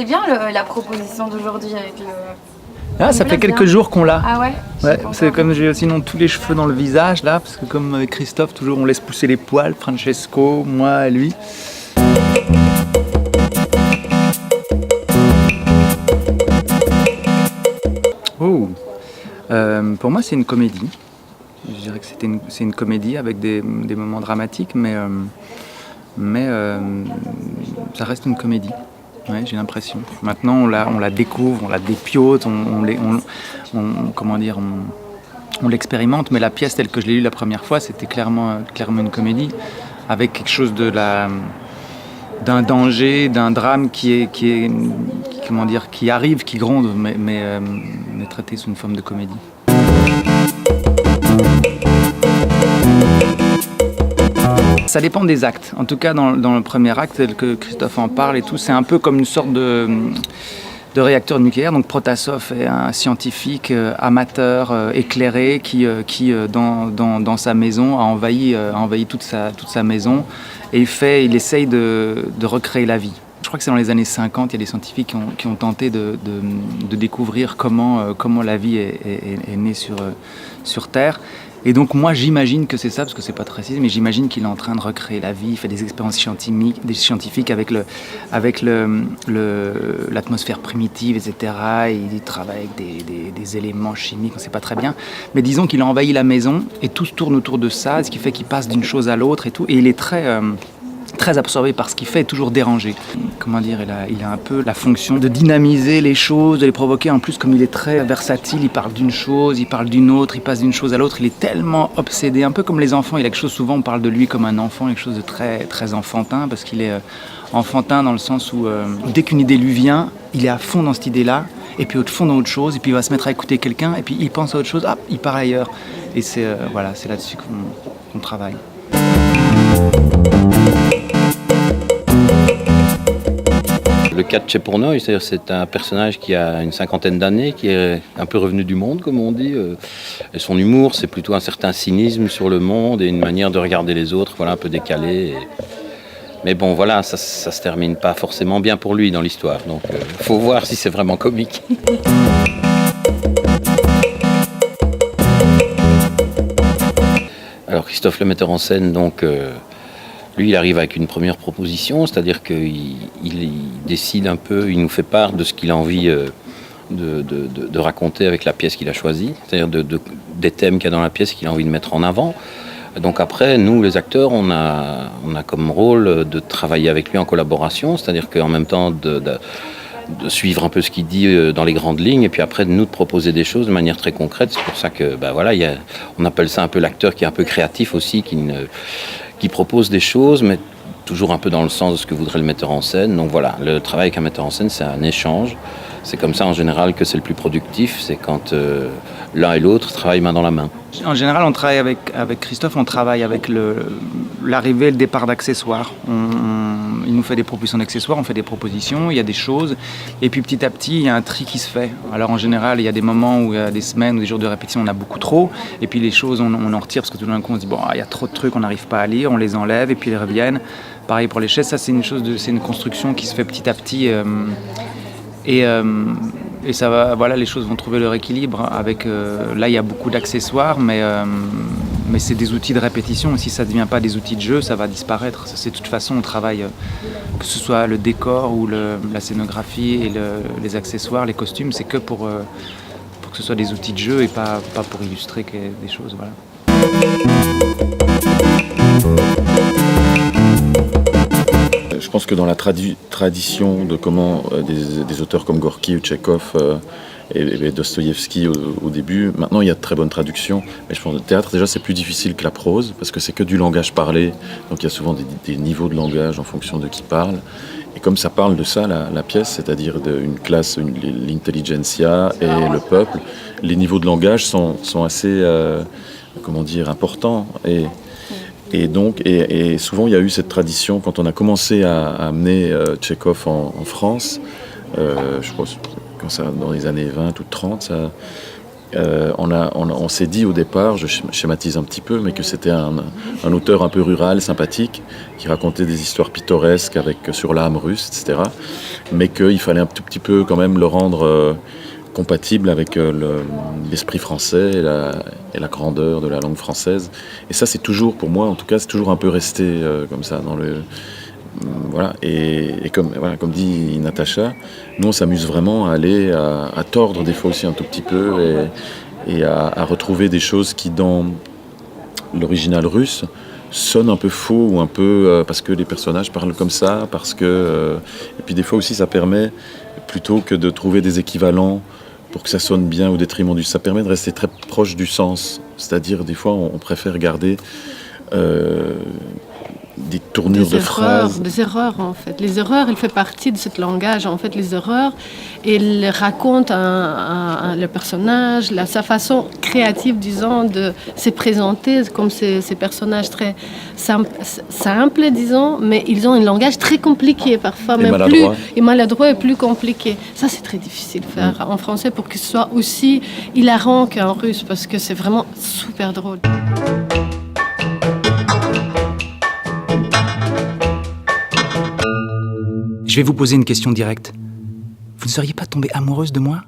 c'est bien la proposition d'aujourd'hui avec le... Ah, ça fait quelques jours qu'on l'a. Ah ouais, Ouais, c'est comme j'ai sinon tous les cheveux dans le visage là, parce que comme avec Christophe, toujours on laisse pousser les poils, Francesco, moi et lui. Oh, pour moi c'est une comédie. Je dirais que c'est une comédie avec des moments dramatiques, mais ça reste une comédie. Ouais, j'ai l'impression. Maintenant, on la découvre, on la dépiote, on l'expérimente. Mais la pièce telle que je l'ai lue la première fois, c'était clairement une comédie avec quelque chose d'un danger, d'un drame qui arrive, qui gronde, mais traité sous une forme de comédie. Ça dépend des actes. En tout cas, dans le premier acte, tel que Christophe en parle et tout, c'est un peu comme une sorte de réacteur nucléaire. Donc Protasov est un scientifique amateur, éclairé, qui dans sa maison a envahi toute sa maison et il essaye de recréer la vie. Je crois que c'est dans les années 50, il y a des scientifiques qui ont tenté de découvrir comment la vie est née sur Terre. Et donc moi j'imagine que c'est ça, parce que c'est pas précis, mais j'imagine qu'il est en train de recréer la vie, il fait des expériences scientifiques avec l'atmosphère primitive, etc. Et il travaille avec des éléments chimiques, on sait pas très bien. Mais disons qu'il a envahi la maison et tout se tourne autour de ça, ce qui fait qu'il passe d'une chose à l'autre et tout. Et il est très absorbé par ce qu'il fait, toujours dérangé. Comment dire, il a un peu la fonction de dynamiser les choses, de les provoquer. En plus, comme il est très versatile, il parle d'une chose, il parle d'une autre, il passe d'une chose à l'autre. Il est tellement obsédé, un peu comme les enfants. Il a quelque chose, souvent on parle de lui comme un enfant, quelque chose de très, très enfantin, parce qu'il est enfantin dans le sens où dès qu'une idée lui vient, il est à fond dans cette idée-là, et puis au fond dans autre chose, et puis il va se mettre à écouter quelqu'un, et puis il pense à autre chose, il part ailleurs. Et c'est là-dessus qu'on travaille. Le cas de Tchepournoï, c'est un personnage qui a une cinquantaine d'années, qui est un peu revenu du monde, comme on dit. Et son humour, c'est plutôt un certain cynisme sur le monde et une manière de regarder les autres, un peu décalée. Mais bon, voilà, ça se termine pas forcément bien pour lui dans l'histoire. Donc, faut voir si c'est vraiment comique. Alors, Christophe, le metteur en scène, donc... Lui, il arrive avec une première proposition, c'est-à-dire qu'il décide un peu, il nous fait part de ce qu'il a envie de raconter avec la pièce qu'il a choisie, c'est-à-dire des thèmes qu'il y a dans la pièce qu'il a envie de mettre en avant. Donc après, nous, les acteurs, on a comme rôle de travailler avec lui en collaboration, c'est-à-dire qu'en même temps de suivre un peu ce qu'il dit dans les grandes lignes, et puis après de nous proposer des choses de manière très concrète. C'est pour ça que, on appelle ça un peu l'acteur qui est un peu créatif aussi, qui propose des choses, mais toujours un peu dans le sens de ce que voudrait le metteur en scène. Donc voilà, le travail avec un metteur en scène, c'est un échange. C'est comme ça en général que c'est le plus productif, c'est quand l'un et l'autre travaillent main dans la main. En général, on travaille avec Christophe, on travaille avec l'arrivée et le départ d'accessoires. Il nous fait des propositions d'accessoires, on fait des propositions, il y a des choses, et puis petit à petit, il y a un tri qui se fait. Alors en général, il y a des moments où il y a des semaines ou des jours de répétition, on a beaucoup trop, et puis les choses, on en retire parce que tout d'un coup, on se dit, il y a trop de trucs, on n'arrive pas à lire, on les enlève, et puis ils reviennent. Pareil pour les chaises, ça c'est une construction qui se fait petit à petit, et ça va, les choses vont trouver leur équilibre. Là, il y a beaucoup d'accessoires, mais c'est des outils de répétition. Et si ça ne devient pas des outils de jeu, ça va disparaître. C'est de toute façon, on travaille, que ce soit le décor ou la scénographie et les accessoires, les costumes, c'est que pour que ce soit des outils de jeu et pas pour illustrer des choses. Voilà. Je pense que dans la tradition de comment des auteurs comme Gorky ou Tchekhov et Dostoïevski au début, maintenant il y a de très bonnes traductions. Mais je pense que le théâtre, déjà, c'est plus difficile que la prose, parce que c'est que du langage parlé. Donc il y a souvent des niveaux de langage en fonction de qui parle. Et comme ça parle de ça, la pièce, c'est-à-dire d'une classe, l'intelligentsia et le peuple, les niveaux de langage sont assez, importants. Et donc, souvent, il y a eu cette tradition, quand on a commencé à amener Tchekhov en France, je crois que dans les années 20 ou 30, on s'est dit au départ, je schématise un petit peu, mais que c'était un auteur un peu rural, sympathique, qui racontait des histoires pittoresques sur l'âme russe, etc. Mais qu'il fallait un tout petit peu quand même le rendre compatible avec l'esprit français et la grandeur de la langue française. Et ça, c'est toujours, pour moi en tout cas, c'est toujours un peu resté comme ça dans le... Voilà, et comme dit Natacha, nous on s'amuse vraiment à aller à tordre des fois aussi un tout petit peu et à retrouver des choses qui dans l'original russe sonnent un peu faux ou un peu parce que les personnages parlent comme ça, et puis des fois aussi ça permet, plutôt que de trouver des équivalents pour que ça sonne bien au détriment ça permet de rester très proche du sens, c'est-à-dire des fois on préfère garder des tournures de phrases. Des erreurs, en fait. Les erreurs, elles font partie de ce langage. En fait, les erreurs, elles racontent le personnage, sa façon créative, disons, de se présenter comme ces personnages très simples, disons, mais ils ont un langage très compliqué, parfois, Et même maladroit. plus maladroit et plus compliqué. Ça, c'est très difficile de faire en français pour que ce soit aussi hilarant qu'en russe, parce que c'est vraiment super drôle. Je vais vous poser une question directe. Vous ne seriez pas tombée amoureuse de moi ?